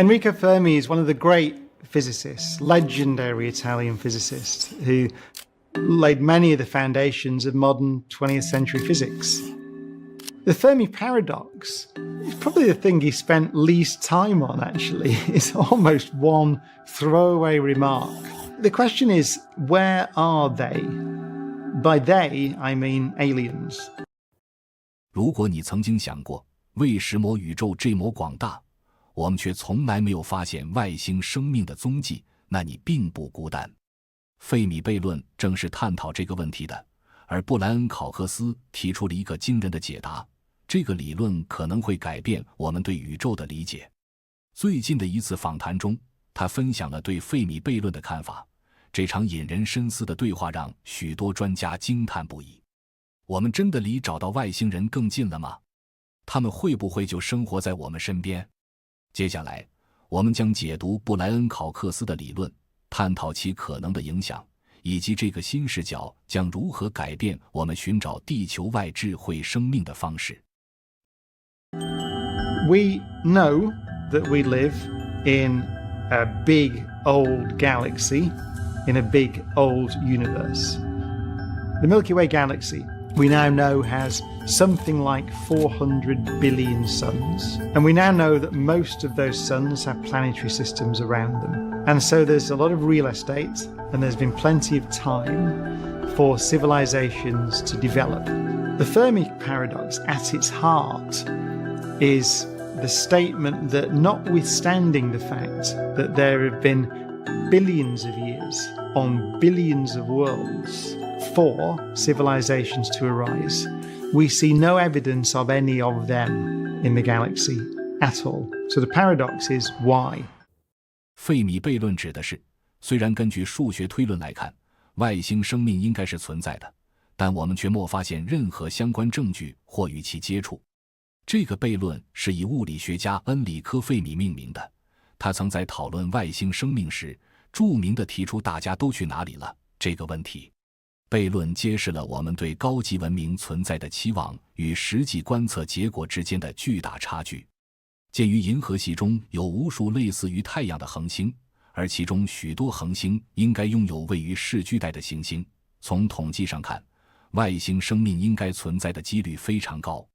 Enrico Fermi is one of the great physicists, legendary Italian physicist, who laid many of the foundations of modern 20th century physics. The Fermi paradox is probably the thing he spent least time on, actually. It's almost one throwaway remark. The question is, where are they? By they, I mean aliens. 如果你曾经想过，为什么宇宙这么广大，我们却从来没有发现外星生命的踪迹，那你并不孤单。费米悖论正是探讨这个问题的，而布莱恩·考克斯提出了一个惊人的解答，这个理论可能会改变我们对宇宙的理解。最近的一次访谈中，他分享了对费米悖论的看法，这场引人深思的对话让许多专家惊叹不已。我们真的离找到外星人更近了吗？他们会不会就生活在我们身边？接下来，我们将解读布莱恩·考克斯的理论，探讨其可能的影响，以及这个新视角将如何改变我们寻找地球外智慧生命的方式。We know that we live in a big old galaxy, in a big old universe. The Milky Way galaxy, we now know, has something like 400 billion suns, and we now know that most of those suns have planetary systems around them. And so there's a lot of real estate, and there's been plenty of time for civilizations to develop. The Fermi paradox, at its heart, is the statement that notwithstanding the fact that there have been billions of years on billions of worlds for civilizations to arise, we see no evidence of any of them in the galaxy at all. So the paradox is why? 费米悖论指的是，虽然根据数学推论来看，外星生命应该是存在的，但我们却没发现任何相关证据或与其接触。这个悖论是以物理学家恩里科·费米命名的，他曾在讨论外星生命时，著名地提出大家都去哪里了这个问题。悖论揭示了我们对高级文明存在的期望与实际观测结果之间的巨大差距。鉴于银河系中有无数类似于太阳的恒星，而其中许多恒星应该拥有位于视距带的行星，从统计上看，外星生命应该存在的几率非常高。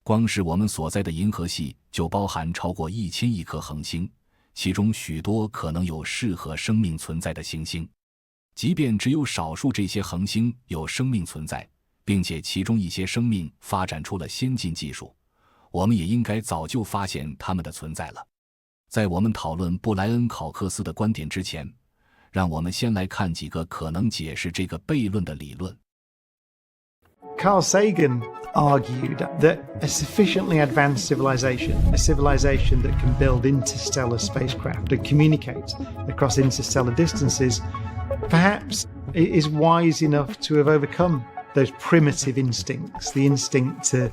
光是我们所在的银河系就包含超过1000亿颗恒星，其中许多可能有适合生命存在的行星。即便只有少数这些恒星有生命存在，并且其中一些生命发展出了先进技术，我们也应该早就发现它们的存在了。在我们讨论布莱恩·考克斯的观点之前，让我们先来看几个可能解释这个悖论的理论。Carl Sagan argued that a sufficiently advanced civilization, a civilization that can build interstellar spacecraft and communicate across interstellar distances, perhaps is wise enough to have overcome those primitive instincts, the instinct to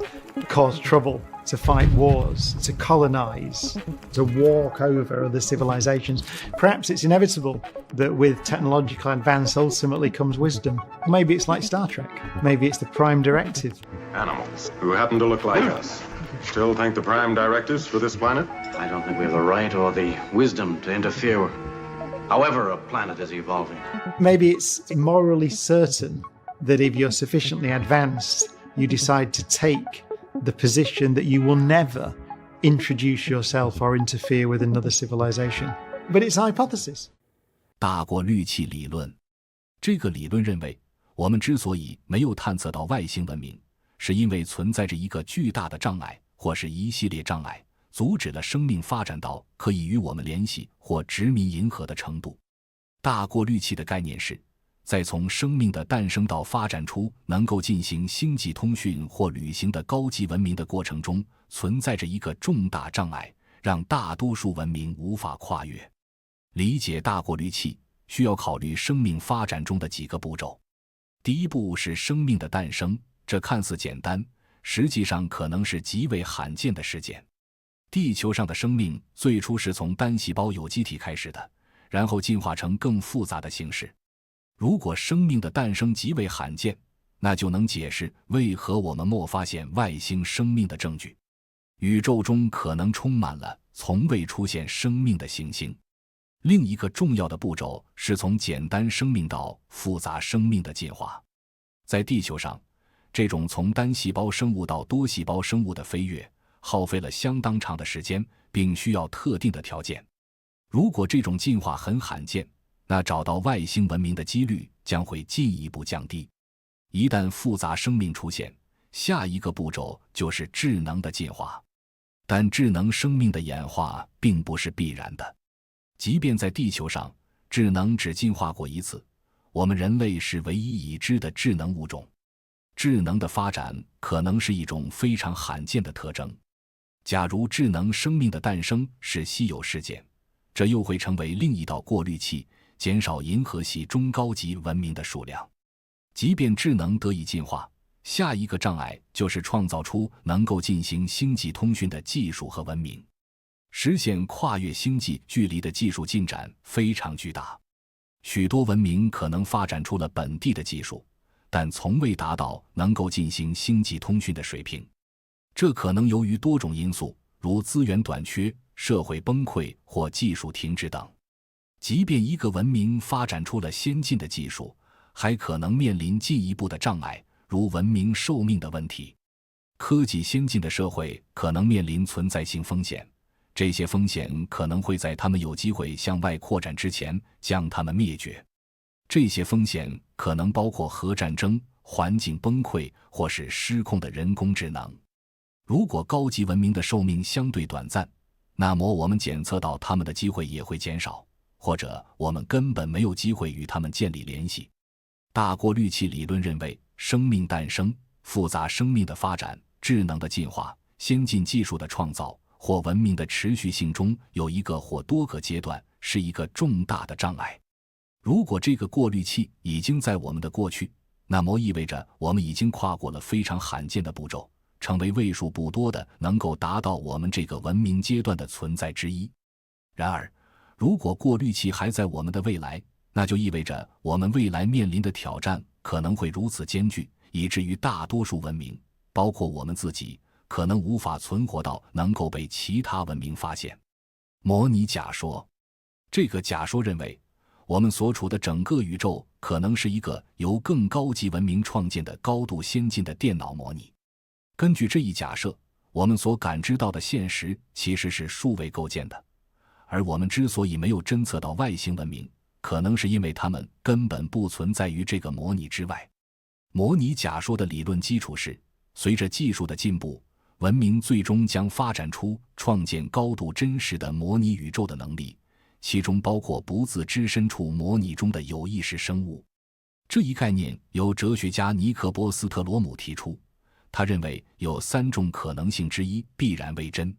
cause trouble, to fight wars, to colonize, to walk over other civilizations. Perhaps it's inevitable that with technological advance ultimately comes wisdom. Maybe it's like Star Trek. Maybe it's the Prime Directive. Animals who happen to look like us. Still think the Prime Directives for this planet? I don't think we have the right or the wisdom to interfere however a planet is evolving. Maybe it's morally certain that if you're sufficiently advanced, you decide to take the position that you will never introduce yourself or interfere with another civilization. But it's a hypothesis. 大过滤器理论。这个理论认为，我们之所以没有探测到外星文明，是因为存在着一个巨大的障碍，或是一系列障碍，阻止了生命发展到可以与我们联系或殖民银河的程度。大过滤器的概念是，在从生命的诞生到发展出能够进行星际通讯或旅行的高级文明的过程中，存在着一个重大障碍，让大多数文明无法跨越。理解大过滤器，需要考虑生命发展中的几个步骤。第一步是生命的诞生，这看似简单，实际上可能是极为罕见的事件。地球上的生命最初是从单细胞有机体开始的，然后进化成更复杂的形式。如果生命的诞生极为罕见，那就能解释为何我们没发现外星生命的证据。宇宙中可能充满了从未出现生命的行星。另一个重要的步骤是从简单生命到复杂生命的进化。在地球上，这种从单细胞生物到多细胞生物的飞跃，耗费了相当长的时间，并需要特定的条件。如果这种进化很罕见，那找到外星文明的几率将会进一步降低。一旦复杂生命出现，下一个步骤就是智能的进化。但智能生命的演化并不是必然的。即便在地球上，智能只进化过一次，我们人类是唯一已知的智能物种。智能的发展可能是一种非常罕见的特征。假如智能生命的诞生是稀有事件，这又会成为另一道过滤器，减少银河系中高级文明的数量。即便智能得以进化，下一个障碍就是创造出能够进行星际通讯的技术和文明。实现跨越星际距离的技术进展非常巨大，许多文明可能发展出了本地的技术，但从未达到能够进行星际通讯的水平。这可能由于多种因素，如资源短缺、社会崩溃或技术停滞等。即便一个文明发展出了先进的技术，还可能面临进一步的障碍，如文明寿命的问题。科技先进的社会可能面临存在性风险，这些风险可能会在他们有机会向外扩展之前将他们灭绝。这些风险可能包括核战争、环境崩溃或是失控的人工智能。如果高级文明的寿命相对短暂，那么我们检测到他们的机会也会减少，或者我们根本没有机会与他们建立联系。大过滤器理论认为，生命诞生、复杂生命的发展、智能的进化、先进技术的创造或文明的持续性中有一个或多个阶段是一个重大的障碍。如果这个过滤器已经在我们的过去，那么意味着我们已经跨过了非常罕见的步骤，成为为数不多的能够达到我们这个文明阶段的存在之一。然而，如果过滤器还在我们的未来，那就意味着我们未来面临的挑战可能会如此艰巨，以至于大多数文明，包括我们自己，可能无法存活到能够被其他文明发现。模拟假说，这个假说认为，我们所处的整个宇宙可能是一个由更高级文明创建的高度先进的电脑模拟。根据这一假设，我们所感知到的现实其实是数位构建的，而我们之所以没有侦测到外星文明，可能是因为它们根本不存在于这个模拟之外。模拟假说的理论基础是，随着技术的进步，文明最终将发展出创建高度真实的模拟宇宙的能力，其中包括不自知身处模拟中的有意识生物。这一概念由哲学家尼克波斯特罗姆提出，他认为有3种可能性之一必然为真。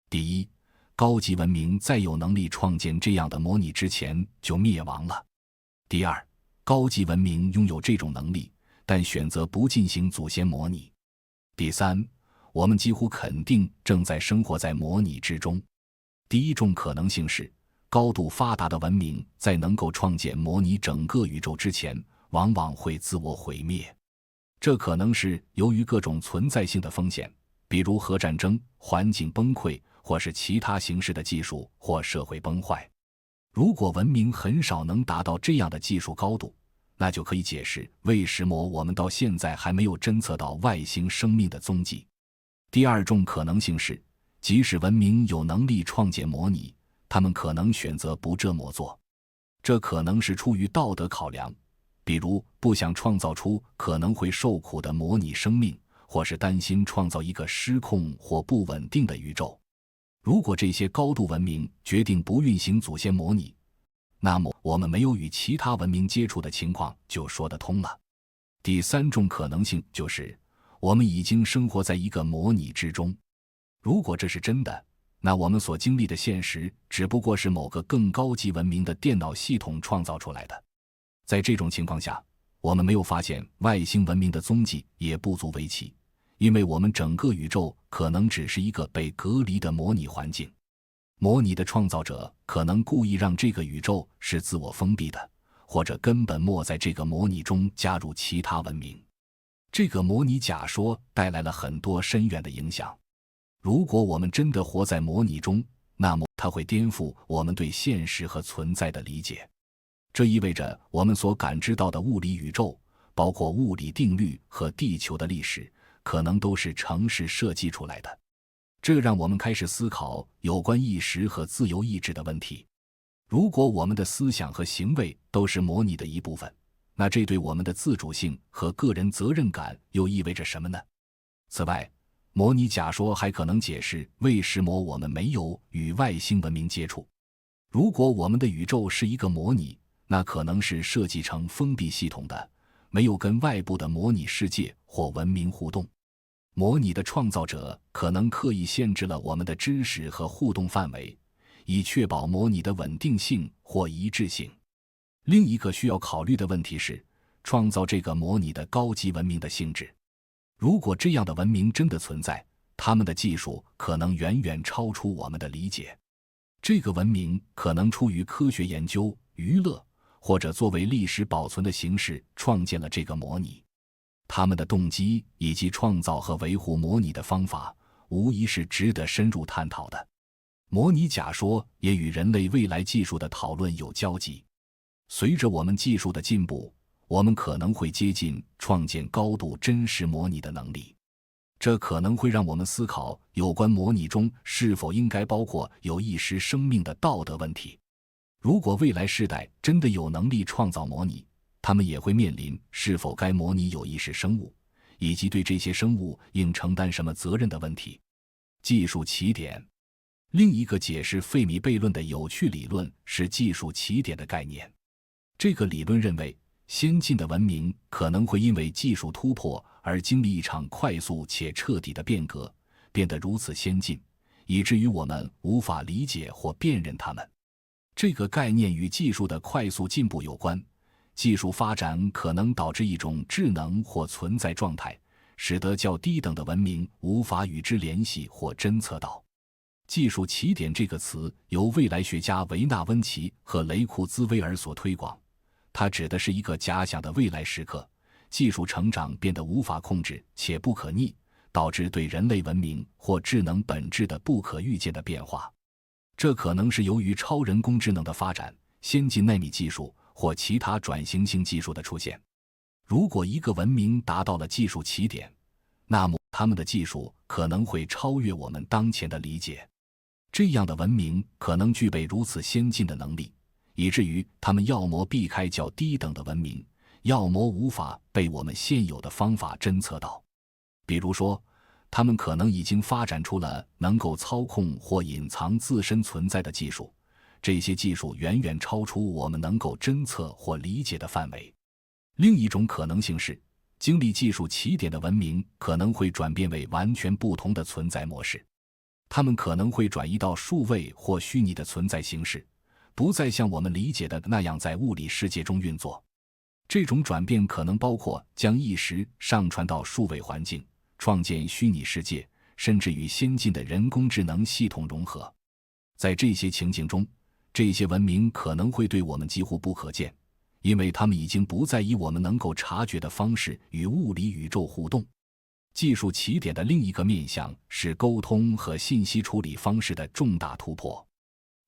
第一，高级文明在有能力创建这样的模拟之前就灭亡了。第二，高级文明拥有这种能力，但选择不进行祖先模拟。第三，我们几乎肯定正在生活在模拟之中。第一种可能性是，高度发达的文明在能够创建模拟整个宇宙之前，往往会自我毁灭。这可能是由于各种存在性的风险，比如核战争、环境崩溃，或是其他形式的技术或社会崩坏。如果文明很少能达到这样的技术高度，那就可以解释为什么我们到现在还没有侦测到外星生命的踪迹。第二种可能性是，即使文明有能力创建模拟，他们可能选择不这么做。这可能是出于道德考量，比如不想创造出可能会受苦的模拟生命，或是担心创造一个失控或不稳定的宇宙。如果这些高度文明决定不运行祖先模拟，那么我们没有与其他文明接触的情况就说得通了。第三种可能性就是，我们已经生活在一个模拟之中。如果这是真的，那我们所经历的现实只不过是某个更高级文明的电脑系统创造出来的。在这种情况下，我们没有发现外星文明的踪迹也不足为奇，因为我们整个宇宙可能只是一个被隔离的模拟环境。模拟的创造者可能故意让这个宇宙是自我封闭的，或者根本没在这个模拟中加入其他文明。这个模拟假说带来了很多深远的影响。如果我们真的活在模拟中，那么它会颠覆我们对现实和存在的理解。这意味着我们所感知到的物理宇宙，包括物理定律和地球的历史，可能都是程式设计出来的。这让我们开始思考有关意识和自由意志的问题。如果我们的思想和行为都是模拟的一部分，那这对我们的自主性和个人责任感又意味着什么呢？此外，模拟假说还可能解释为什么我们没有与外星文明接触。如果我们的宇宙是一个模拟，那可能是设计成封闭系统的，没有跟外部的模拟世界或文明互动。模拟的创造者可能刻意限制了我们的知识和互动范围，以确保模拟的稳定性或一致性。另一个需要考虑的问题是，创造这个模拟的高级文明的性质。如果这样的文明真的存在，他们的技术可能远远超出我们的理解。这个文明可能出于科学研究、娱乐，或者作为历史保存的形式创建了这个模拟。他们的动机以及创造和维护模拟的方法，无疑是值得深入探讨的。模拟假说也与人类未来技术的讨论有交集。随着我们技术的进步，我们可能会接近创建高度真实模拟的能力。这可能会让我们思考有关模拟中是否应该包括有意识生命的道德问题。如果未来世代真的有能力创造模拟，他们也会面临是否该模拟有意识生物，以及对这些生物应承担什么责任的问题。技术起点。另一个解释费米悖论的有趣理论是技术起点的概念。这个理论认为，先进的文明可能会因为技术突破而经历一场快速且彻底的变革，变得如此先进，以至于我们无法理解或辨认它们。这个概念与技术的快速进步有关。技术发展可能导致一种智能或存在状态，使得较低等的文明无法与之联系或侦测到。技术起点这个词由未来学家维纳温奇和雷库兹威尔所推广，它指的是一个假想的未来时刻，技术成长变得无法控制且不可逆，导致对人类文明或智能本质的不可预见的变化。这可能是由于超人工智能的发展、先进纳米技术或其他转型性技术的出现。如果一个文明达到了技术起点，那么他们的技术可能会超越我们当前的理解。这样的文明可能具备如此先进的能力，以至于他们要么避开较低等的文明，要么无法被我们现有的方法侦测到。比如说，他们可能已经发展出了能够操控或隐藏自身存在的技术，这些技术远远超出我们能够侦测或理解的范围。另一种可能性是，经历技术起点的文明可能会转变为完全不同的存在模式。它们可能会转移到数位或虚拟的存在形式，不再像我们理解的那样在物理世界中运作。这种转变可能包括将意识上传到数位环境，创建虚拟世界，甚至与先进的人工智能系统融合。在这些情境中，这些文明可能会对我们几乎不可见，因为它们已经不再以我们能够察觉的方式与物理宇宙互动。技术起点的另一个面向是沟通和信息处理方式的重大突破。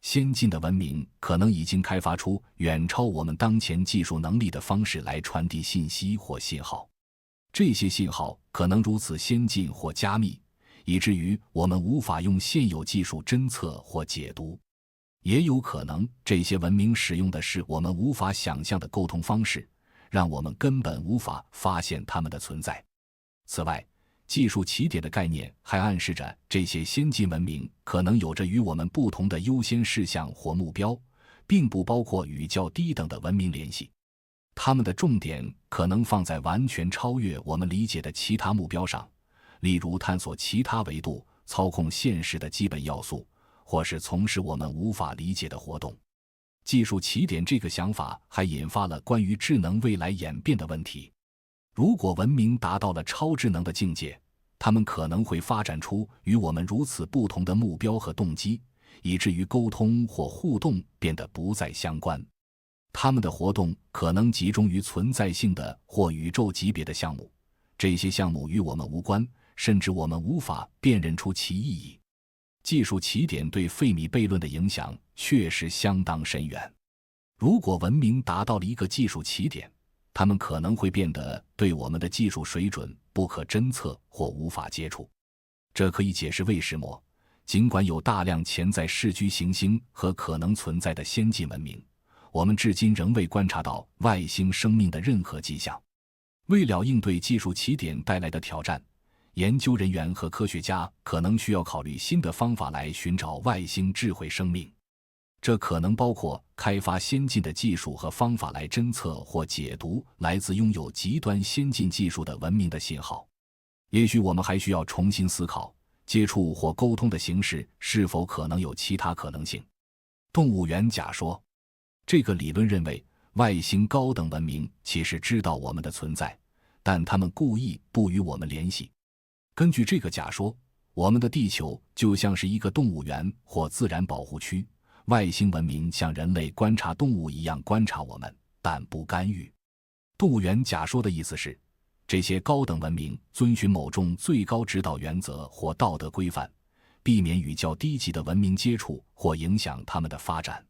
先进的文明可能已经开发出远超我们当前技术能力的方式来传递信息或信号。这些信号可能如此先进或加密，以至于我们无法用现有技术侦测或解读。也有可能这些文明使用的是我们无法想象的沟通方式，让我们根本无法发现它们的存在。此外，技术起点的概念还暗示着这些先进文明可能有着与我们不同的优先事项或目标，并不包括与较低等的文明联系。他们的重点可能放在完全超越我们理解的其他目标上，例如探索其他维度、操控现实的基本要素，或是从事我们无法理解的活动。技术起点这个想法还引发了关于智能未来演变的问题。如果文明达到了超智能的境界，他们可能会发展出与我们如此不同的目标和动机，以至于沟通或互动变得不再相关。他们的活动可能集中于存在性的或宇宙级别的项目，这些项目与我们无关，甚至我们无法辨认出其意义。技术起点对费米悖论的影响确实相当深远。如果文明达到了一个技术起点，它们可能会变得对我们的技术水准不可侦测或无法接触。这可以解释为什么尽管有大量潜在视居行星和可能存在的先进文明，我们至今仍未观察到外星生命的任何迹象。为了应对技术起点带来的挑战，研究人员和科学家可能需要考虑新的方法来寻找外星智慧生命。这可能包括开发先进的技术和方法来侦测或解读来自拥有极端先进技术的文明的信号。也许我们还需要重新思考接触或沟通的形式是否可能有其他可能性。动物园假说，这个理论认为外星高等文明其实知道我们的存在，但他们故意不与我们联系。根据这个假说，我们的地球就像是一个动物园或自然保护区，外星文明像人类观察动物一样观察我们，但不干预。动物园假说的意思是，这些高等文明遵循某种最高指导原则或道德规范，避免与较低级的文明接触或影响他们的发展。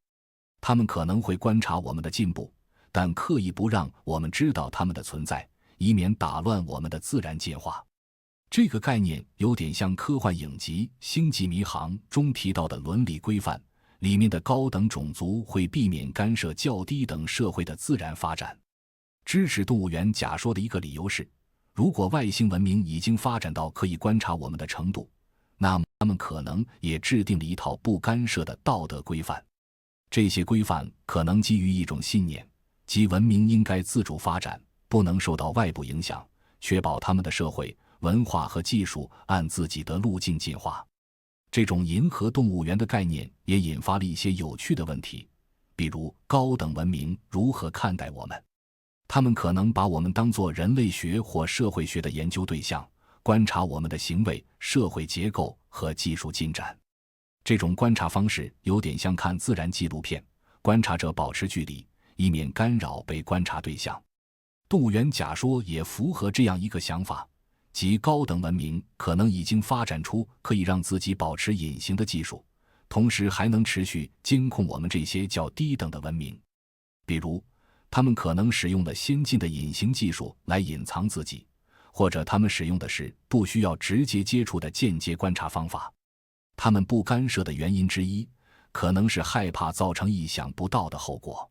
他们可能会观察我们的进步，但刻意不让我们知道他们的存在，以免打乱我们的自然进化。这个概念有点像科幻影集《星际迷航》中提到的伦理规范，里面的高等种族会避免干涉较低等社会的自然发展。支持动物园假说的一个理由是，如果外星文明已经发展到可以观察我们的程度，那么他们可能也制定了一套不干涉的道德规范。这些规范可能基于一种信念，即文明应该自主发展，不能受到外部影响，确保他们的社会、文化和技术按自己的路径进化。这种银河动物园的概念也引发了一些有趣的问题，比如高等文明如何看待我们。他们可能把我们当作人类学或社会学的研究对象，观察我们的行为、社会结构和技术进展。这种观察方式有点像看自然纪录片，观察者保持距离，以免干扰被观察对象。动物园假说也符合这样一个想法，即高等文明可能已经发展出可以让自己保持隐形的技术，同时还能持续监控我们这些较低等的文明。比如，他们可能使用了先进的隐形技术来隐藏自己，或者他们使用的是不需要直接接触的间接观察方法。他们不干涉的原因之一，可能是害怕造成意想不到的后果。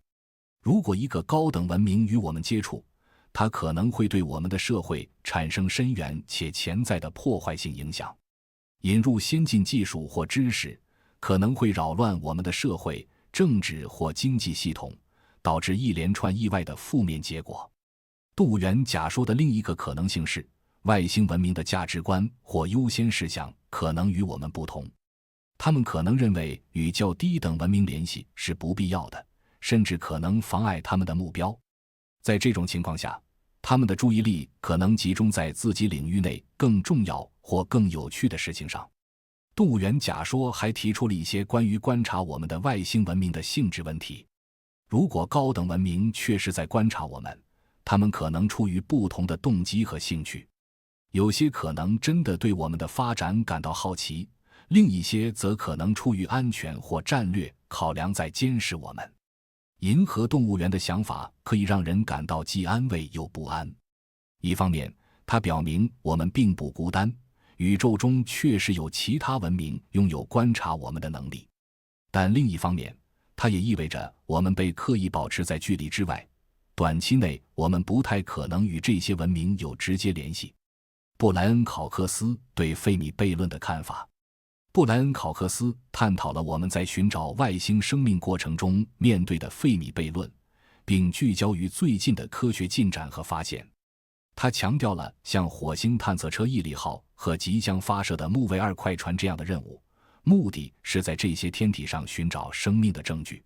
如果一个高等文明与我们接触，它可能会对我们的社会产生深远且潜在的破坏性影响。引入先进技术或知识，可能会扰乱我们的社会、政治或经济系统，导致一连串意外的负面结果。动物园假说的另一个可能性是，外星文明的价值观或优先事项可能与我们不同。他们可能认为与较低等文明联系是不必要的，甚至可能妨碍他们的目标。在这种情况下，他们的注意力可能集中在自己领域内更重要或更有趣的事情上。动物园假说还提出了一些关于观察我们的外星文明的性质问题。如果高等文明确实在观察我们，他们可能出于不同的动机和兴趣。有些可能真的对我们的发展感到好奇，另一些则可能出于安全或战略考量在监视我们。银河动物园的想法可以让人感到既安慰又不安。一方面，它表明我们并不孤单，宇宙中确实有其他文明拥有观察我们的能力。但另一方面，它也意味着我们被刻意保持在距离之外，短期内我们不太可能与这些文明有直接联系。布莱恩·考克斯对费米悖论的看法。布莱恩·考克斯探讨了我们在寻找外星生命过程中面对的费米悖论，并聚焦于最近的科学进展和发现。他强调了像火星探测车毅力号和即将发射的木卫2快船这样的任务，目的是在这些天体上寻找生命的证据。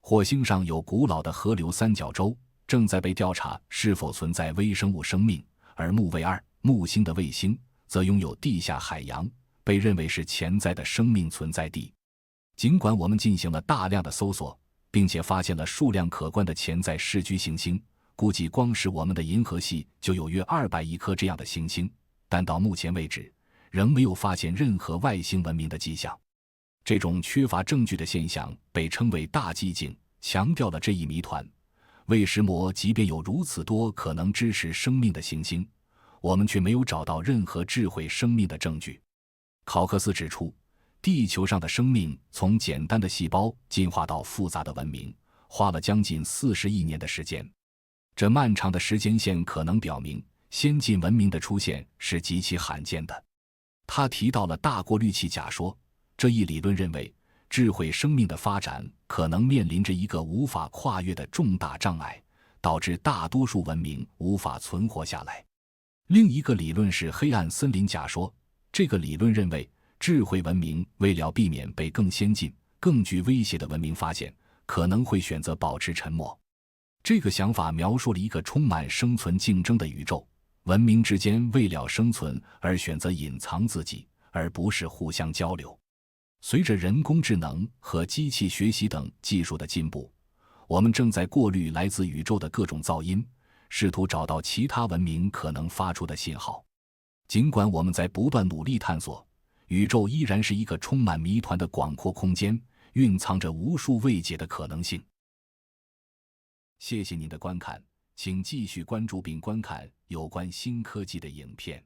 火星上有古老的河流三角洲，正在被调查是否存在微生物生命，而木卫2木星的卫星则拥有地下海洋，被认为是潜在的生命存在地。尽管我们进行了大量的搜索，并且发现了数量可观的潜在视居行星，估计光是我们的银河系就有约200亿颗这样的行星，但到目前为止，仍没有发现任何外星文明的迹象。这种缺乏证据的现象被称为大寂静，强调了这一谜团。为什么即便有如此多可能支持生命的行星，我们却没有找到任何智慧生命的证据？考克斯指出，地球上的生命从简单的细胞进化到复杂的文明，花了将近40亿年的时间。这漫长的时间线可能表明，先进文明的出现是极其罕见的。他提到了大过滤器假说，这一理论认为，智慧生命的发展可能面临着一个无法跨越的重大障碍，导致大多数文明无法存活下来。另一个理论是黑暗森林假说，这个理论认为，智慧文明为了避免被更先进、更具威胁的文明发现，可能会选择保持沉默。这个想法描述了一个充满生存竞争的宇宙，文明之间为了生存而选择隐藏自己，而不是互相交流。随着人工智能和机器学习等技术的进步，我们正在过滤来自宇宙的各种噪音，试图找到其他文明可能发出的信号。尽管我们在不断努力探索，宇宙依然是一个充满谜团的广阔空间，蕴藏着无数未解的可能性。谢谢您的观看，请继续关注并观看有关新科技的影片。